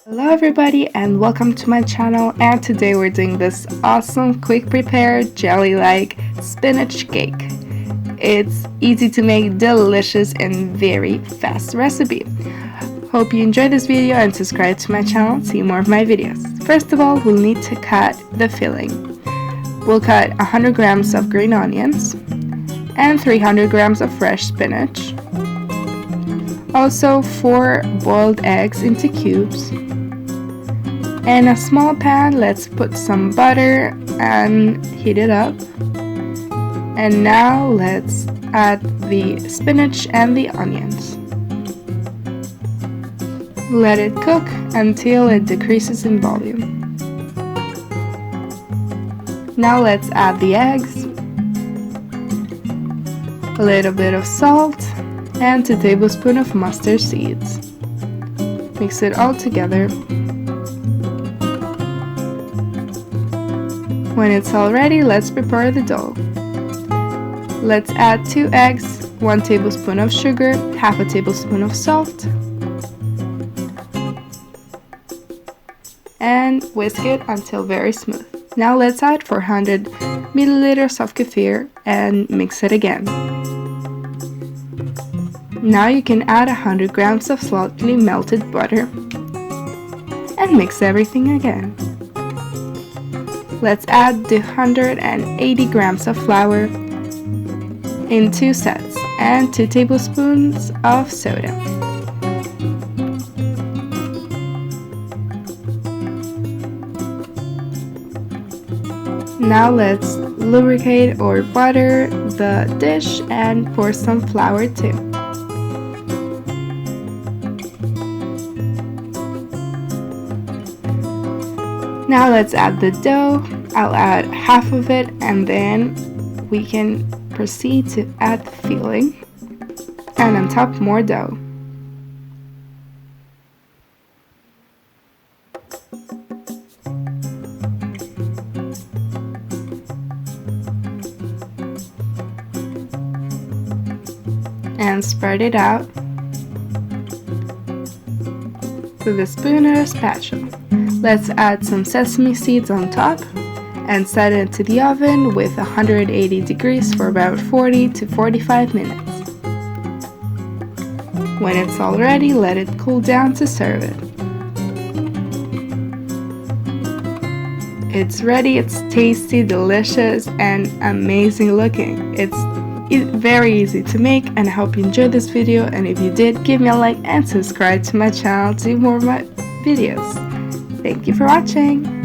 Hello everybody and welcome to my channel, and today we're doing this awesome quick prepare jelly-like spinach cake. It's easy to make, delicious and very fast recipe. Hope you enjoyed this video and subscribe to my channel to see more of my videos. First of all, we'll need to cut the filling. We'll cut 100 grams of green onions and 300 grams of fresh spinach. Also 4 boiled eggs into cubes. In a small pan, let's put some butter and heat it up. And now let's add the spinach and the onions. Let it cook until it decreases in volume. Now let's add the eggs, a little bit of salt, and 2 tablespoons of mustard seeds. Mix it all together. When it's all ready, let's prepare the dough. Let's add 2 eggs, 1 tablespoon of sugar, half a tablespoon of salt, and whisk it until very smooth. Now let's add 400 milliliters of kefir and mix it again. Now you can add 100 grams of slightly melted butter and mix everything again. Let's add 280 grams of flour in 2 sets and 2 tablespoons of soda. Now let's lubricate or butter the dish and pour some flour too. Now let's add the dough. I'll add half of it and then we can proceed to add the filling, and on top more dough. And spread it out with a spoon or a spatula. Let's add some sesame seeds on top and set it to the oven with 180 degrees for about 40 to 45 minutes. When it's all ready, let it cool down to serve it. It's ready, it's tasty, delicious, and amazing looking. It's very easy to make, and I hope you enjoyed this video, and if you did, give me a like and subscribe to my channel to see more of my videos. Thank you for watching!